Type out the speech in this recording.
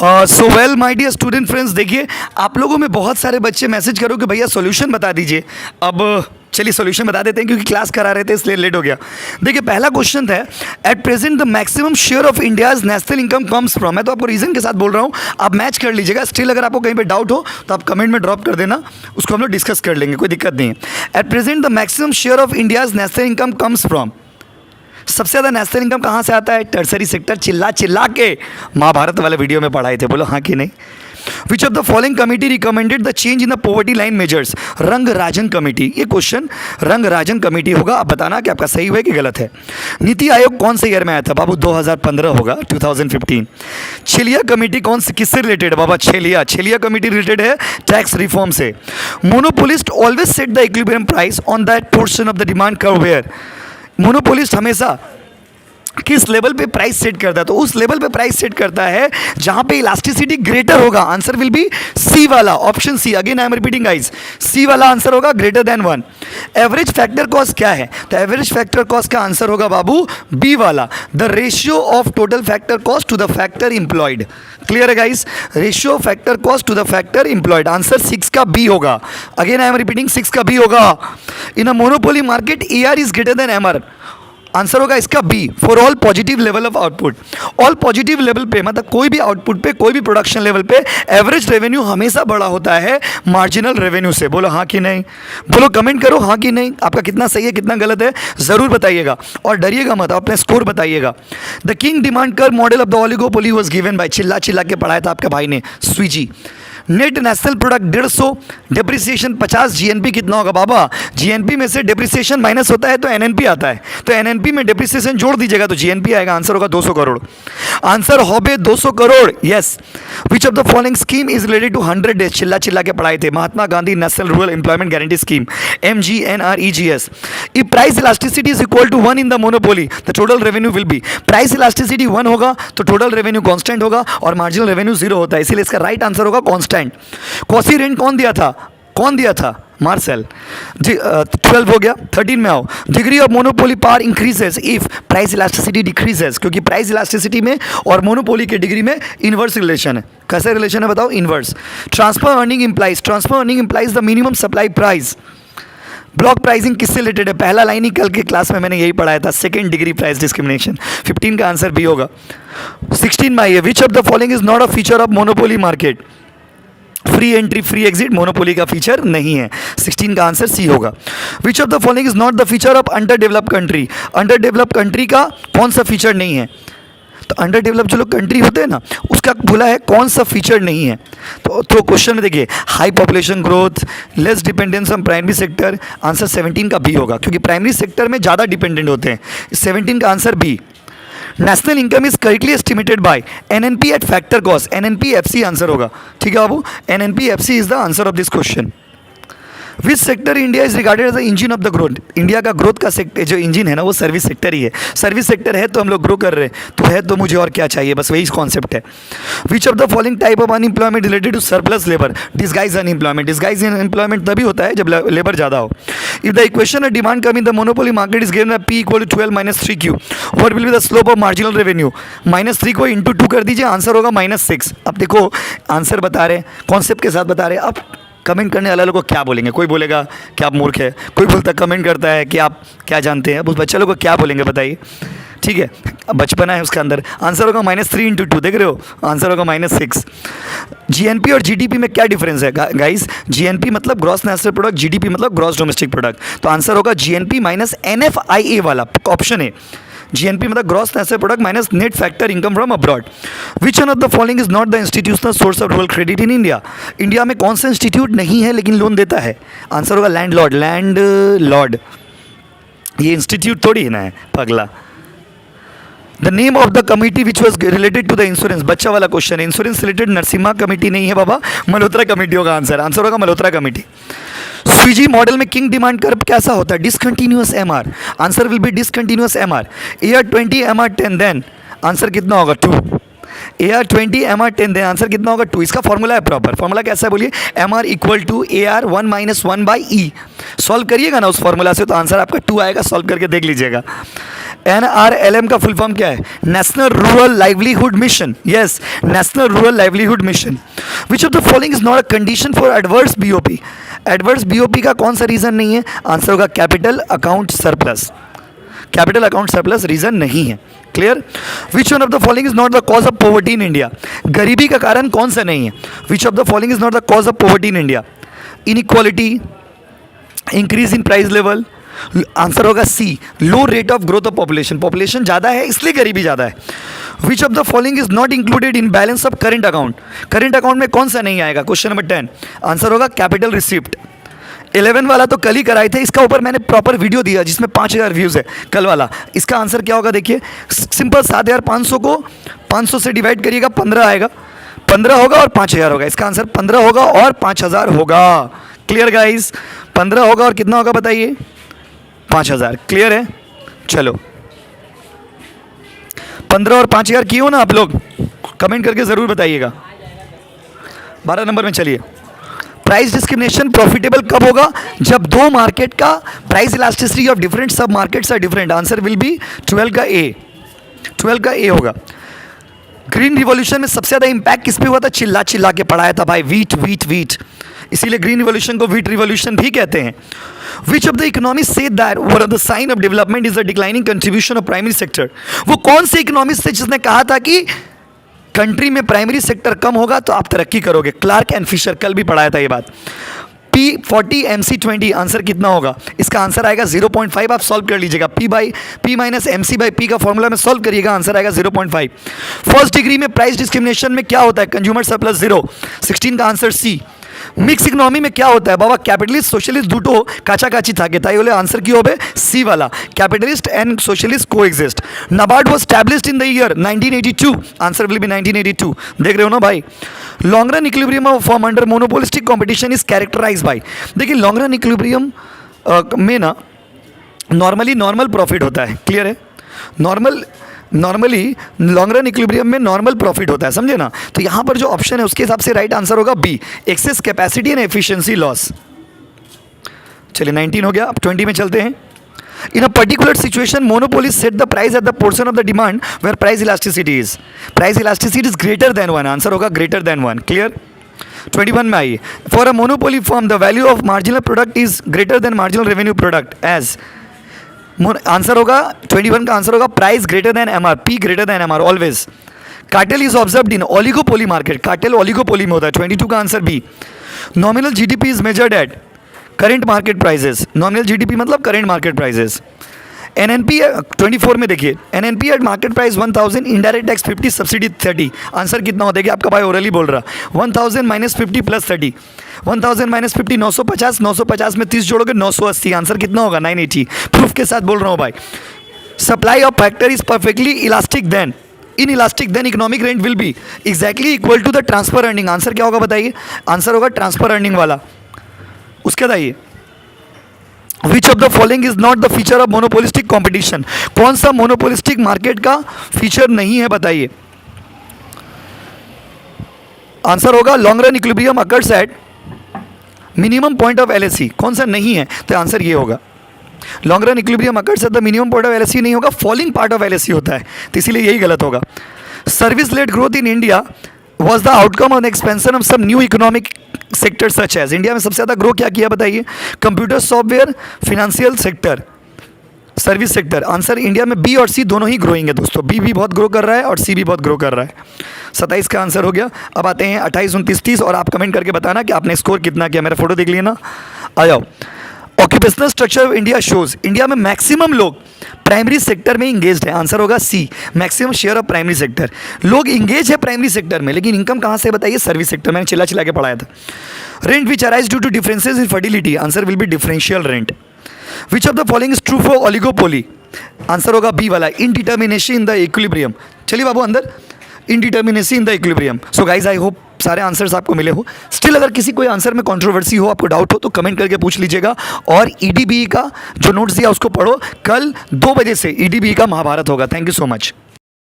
So well my dear student friends, देखिए आप लोगों में बहुत सारे बच्चे मैसेज करो कि भैया सॉल्यूशन बता दीजिए। अब चलिए सॉल्यूशन बता देते हैं क्योंकि क्लास करा रहे थे इसलिए लेट हो गया। देखिए पहला क्वेश्चन था, at present the maximum share of India's national income comes from. मैं तो आपको रीजन के साथ बोल रहा हूँ, आप मैच कर लीजिएगा। स्टिल अगर आपको कहीं पे डाउट हो तो आप कमेंट में ड्रॉप कर देना, उसको हम लोग डिस्कस कर लेंगे, कोई दिक्कत नहीं है। At present the maximum share of India's national income comes from. सबसे ज़्यादा नेशनल इनकम कहाँ से आता है? Tertiary sector. चिल्ला चिल्ला के महाभारत वाले वीडियो में पढ़ाए थे, बोलो हाँ कि नहीं। विच of the following committee recommended the change in the poverty line measures? रंग राजन कमेटी। ये क्वेश्चन रंग राजन कमेटी होगा, आप बताना कि आपका सही हुआ कि गलत है। नीति आयोग कौन से ईयर में आया था? बाबू 2015 होगा, 2015। छेलिया कमेटी कौन से किससे रिलेटेड है? बाबा छेलिया कमेटी रिलेटेड है टैक्स रिफॉर्म से। Monopolist always set the equilibrium price on that portion of the demand curve where. Monopolist हमेशा किस लेवल पे प्राइस सेट करता है? तो उस लेवल पे प्राइस सेट करता है जहां पे इलास्टिसिटी ग्रेटर होगा। आंसर विल बी सी वाला, option C. Again I am repeating guys, C वाला आंसर होगा, greater than 1। Average factor cost क्या है? तो एवरेज फैक्टर कॉस्ट का आंसर होगा बाबू बी वाला, the ratio of total factor cost to the factor employed. Clear है guys? Ratio factor cost to the factor employed. Answer 6 का बी होगा। अगेन आई एम रिपीटिंग, 6 का बी होगा। In a monopoly market AR is greater than MR। Answer होगा इसका B, for all positive level of output. All positive level पे मतलब कोई भी आउटपुट पे, कोई भी प्रोडक्शन लेवल पे एवरेज रेवेन्यू हमेशा बड़ा होता है मार्जिनल रेवेन्यू से। बोलो हाँ कि नहीं, बोलो कमेंट करो हाँ कि नहीं। आपका कितना सही है कितना गलत है ज़रूर बताइएगा और डरिएगा मत, अपने स्कोर बताइएगा। The kinked demand curve model of the oligopoly was given by, चिल्ला चिल्ला के पढ़ाया था आपके भाई ने, Sweezy. Net national product 150, depreciation 50, GNP कितना होगा? बाबा जीएनपी में से डिप्रिसिएशन माइनस होता है तो एनएनपी आता है, तो एनएनपी में डिप्रिसिएशन जोड़ दीजिएगा तो जीएनपी आएगा। आंसर होगा 200 करोड़। आंसर होबे 200 crore, yes. Which of the following scheme is related to 100 days? चिल्ला चिल्ला के पढ़ाए थे, Mahatma Gandhi national rural employment guarantee scheme, MGNREGS। If price elasticity is equal to 1 in the monopoly the total revenue will be. Price elasticity 1 होगा तो total revenue constant होगा और marginal revenue 0 होता है, इसीलिए इसका राइट आंसर होगा कांस्टेंट। कॉसी रेंट कौन दिया था? मार्सेल। 12 हो गया, 13 में आओ। Degree of monopoly power increases if price elasticity decreases, क्योंकि प्राइस इलास्टिसिटी में और मोनोपोली के डिग्री में इनवर्स रिलेशन है। कैसे रिलेशन है बताओ? Inverse. Transfer earning implies the minimum supply price. Block pricing किससे रिलेटेड है? पहला लाइन ही कल के क्लास में मैंने यही पढ़ाया था, सेकेंड डिग्री प्राइस डिस्क्रिमिनेशन। 15 का आंसर बी होगा। 16 में आइए, विच of the following is not a feature of monopoly market? Free entry free exit monopoly का फीचर नहीं है। 16 का आंसर सी होगा। विच of the following is not the feature of under develop country? Under develop country का कौन सा feature नहीं है? तो अंडर डेवलप जो लोग कंट्री होते हैं ना, उसका बोला है कौन सा फीचर नहीं है। तो क्वेश्चन में देखिए, high population growth, less dependence on primary sector. Answer 17 का बी होगा, क्योंकि प्राइमरी सेक्टर में ज़्यादा डिपेंडेंट होते हैं। 17 का answer B. National income is correctly estimated by NNP at factor cost. NNPFC answer होगा, ठीक है बाबू। NNPFC is the answer of this question. Which sector India is regarded as the engine of the growth? India का growth का sector जो engine है ना, वो सर्विस सेक्टर ही है। सर्विस सेक्टर है तो हम लोग ग्रो कर रहे हैं, तो है तो मुझे और क्या चाहिए, बस वही कॉन्सेप्ट है। Which of the following type of unemployment related to surplus labour? Disguise unemployment. Disguise unemployment तभी होता है जब लेबर ज़्यादा हो। If the equation of demand curve in the monopoly market is given by P = 12 - 3Q, what will be the slope of marginal revenue? -3 को into 2 कर दीजिए, answer होगा -6। अब देखो आंसर बता रहे हैं, कॉन्सेप्ट के साथ बता रहे हैं। अब कमेंट करने वाले लोगों को क्या बोलेंगे? कोई बोलेगा कि आप मूर्ख है, कोई बोलता कमेंट करता है कि आप क्या जानते हैं। अब उस बच्चे लोगों को क्या बोलेंगे बताइए? ठीक है, अब बचपना है उसके अंदर। आंसर होगा -3 × 2, देख रहे हो? आंसर होगा -6। GNP और GDP में क्या डिफरेंस है गाइस? GNP मतलब ग्रॉस नेशनल प्रोडक्ट, GDP मतलब ग्रॉस डोमेस्टिक प्रोडक्ट। तो आंसर होगा GNP - NFIA वाला, ऑप्शन है। GNP मतलब gross national product minus net factor income from abroad. Which one of the following is not the institutional source of rural credit in India? India में कौन सा institute नहीं है लेकिन लोन देता है? आंसर होगा लैंड लॉर्ड। ये इंस्टीट्यूट थोड़ी है ना, है पगला। The name of the committee which was related to the insurance, बच्चा वाला क्वेश्चन है। इंश्योरेंस रिलेटेड नरसिम्हा कमेटी नहीं है बाबा, मल्होत्रा कमेटी होगा आंसर। आंसर होगा मल्होत्रा कमेटी। स्वीजी मॉडल में किंग डिमांड कर्व कैसा होता है? Discontinuous MR। Answer will be discontinuous MR। AR20 MR10 then answer कितना होगा? 2। AR20 MR10 देन आंसर कितना होगा? 2। इसका फॉर्मूला है प्रॉपर। फॉर्मूला कैसा है बोलिए? MR = AR1 - 1/E। सॉल्व करिएगा ना उस फॉर्मूला से तो आंसर आपका 2 आएगा। सॉल्व करके देख लीजिएगा। NRLM का फुल फॉर्म क्या है? National rural livelihood mission. Yes, national rural livelihood mission. Which of the following is not a condition for adverse BOP? Adverse BOP का कौन सा रीजन नहीं है? आंसर होगा capital account surplus. Capital account surplus reason नहीं है. Clear? Which one of the following is not the cause of poverty in India? गरीबी का कारण कौन सा नहीं है? Which of the following is not the cause of poverty in India? Inequality, increase in price level. Answer होगा C, low rate of growth of population. Population ज़्यादा है इसलिए गरीबी ज़्यादा है. Which of the following is not included in balance of current account? Current account में कौन सा नहीं आएगा? Question number 10. आंसर होगा कैपिटल रिसिप्ट. 11 वाला तो कल ही कराए थे, इसका ऊपर मैंने प्रॉपर वीडियो दिया जिसमें 5000 व्यूज़ है कल वाला. इसका आंसर क्या होगा देखिए, सिंपल 7500 को 500 से डिवाइड करिएगा, 15 आएगा. 15 होगा और 5000 होगा. इसका आंसर 15 होगा और 5000 होगा. Clear guys? 15 होगा और कितना होगा बताइए? 5000. क्लियर है? चलो 15 और 5000 किए हो ना आप लोग? कमेंट करके ज़रूर बताइएगा. 12 नंबर में चलिए. प्राइस डिस्क्रिमिनेशन प्रॉफिटेबल कब होगा? जब दो मार्केट का price elasticity of different submarkets are different. Answer will be 12 का ए. 12 का ए होगा. ग्रीन रिवॉल्यूशन में सबसे ज़्यादा इंपैक्ट किस पे हुआ था? चिल्ला चिल्ला के पढ़ाया था भाई, वीट वीट वीट. इसीलिए ग्रीन रिवॉल्यूशन को वीट रिवॉल्यूशन भी कहते हैं. Which of the economist say that one of the sign of development is the declining contribution of primary sector? वो कौन से इकोनॉमिस्ट थे जिसने कहा था कि कंट्री में प्राइमरी सेक्टर कम होगा तो आप तरक्की करोगे? Clark and Fisher. कल भी पढ़ाया था ये बात. P40 MC20. आंसर कितना होगा? इसका आंसर आएगा 0.5. आप सॉल्व कर लीजिएगा. P माइनस MC/P का फॉर्मूला में सॉल्व करिएगा, आंसर आएगा 0.5. फर्स्ट डिग्री में प्राइस डिस्क्रिमिनेशन में क्या होता है? Consumer surplus 0. 16 का आंसर सी. मिक्स इकोनॉमी में क्या होता है बाबा? कैपिटलिस्ट सोशलिस्ट दुटो काचा काची था के ताई बोले आंसर की होबे सी वाला. Capitalist and socialist coexist. NABARD was established in the year 1982. Answer will be 1982. देख रहे हो ना भाई? Long run equilibrium of firm under monopolistic competition is characterise by. देखिए लॉन्ग रन इक्विलिब्रियम में ना नॉर्मली नॉर्मल प्रॉफिट होता है. क्लियर है? नॉर्मली लॉन्ग रन इक्विलिब्रियम में नॉर्मल प्रॉफिट होता है, समझे ना? तो यहाँ पर जो ऑप्शन है उसके हिसाब से राइट आंसर होगा B, excess capacity and efficiency loss. चलिए 19 हो गया. अब 20 में चलते हैं. In a particular situation monopoly set the price at the portion of the demand where price elasticity is. Price elasticity is greater than 1. Answer होगा greater than 1. Clear? 21 में आइए. For a monopoly firm the value of marginal product is greater than marginal revenue product as. Answer होगा 21 का answer होगा price greater than MR. P greater than MR always. Cartel is observed in oligopoly market. Cartel oligopoly में होता है. 22 का answer B. Nominal GDP is measured at current market prices. Nominal GDP मतलब current market prices. NNP 24 में देखिए. NNP at market price 1000, indirect tax 50, subsidy 30. Answer कितना होता है कि आपका भाई ओरली बोल रहा. 1000 माइनस 50 प्लस 30. 1000 माइनस 50 950. 950 में 30 जोड़ोगे 980. आंसर कितना होगा? 980. प्रूफ के साथ बोल रहा हूँ भाई. Supply of factor is perfectly elastic then in elastic then economic rent will be exactly equal to the transfer earning. Answer क्या होगा बताइए? आंसर होगा ट्रांसफर अर्निंग वाला. उसके बताइए. विच of the following is not the feature of monopolistic competition? कौन सा monopolistic market का फीचर नहीं है बताइए? आंसर होगा long run equilibrium occurs at minimum point of LSE. कौन सा नहीं है? तो आंसर ये होगा long run equilibrium occurs at the minimum point of LSE नहीं होगा, फॉलिंग पार्ट ऑफ LSE होता है, तो इसीलिए यही गलत होगा. Service led growth in India was the outcome of expansion of some new economic sector such as. India में सबसे ज़्यादा ग्रो क्या किया बताइए? Computer software, financial sector, service sector. Answer India में बी और सी दोनों ही ग्रोइंग है दोस्तों. बी भी बहुत ग्रो कर रहा है और सी भी बहुत ग्रो कर रहा है. 27 का आंसर हो गया. अब आते हैं 28, 29, 30 और आप कमेंट करके बताना कि आपने स्कोर कितना किया. मेरा फोटो देख लिया ना? आ जाओ. Occupational structure of India shows. India में मैक्सिमम लोग प्राइमरी सेक्टर में इंगेज्ड है. आंसर होगा C, maximum share of primary sector. लोग इंगेज है प्राइमरी सेक्टर में, लेकिन इनकम कहाँ से बताइए? Service sector. मैंने चिल्ला चिल्ला के पढ़ाया था. Rent which arise due to differences in fertility. Answer will be differential rent. Which of the following is true for oligopoly? Answer होगा बी वाला, इनडिटर्मिनेसी इन द इक्विलिब्रियम. चलिए बाबू अंदर. Indeterminacy in the equilibrium. So guys I hope सारे answers आपको मिले हो. Still अगर किसी कोई आंसर में कंट्रोवर्सी हो, आपको डाउट हो, तो कमेंट करके पूछ लीजिएगा. और EDBE का जो नोट्स दिया उसको पढ़ो. कल 2 बजे से EDBE का महाभारत होगा. Thank you so much.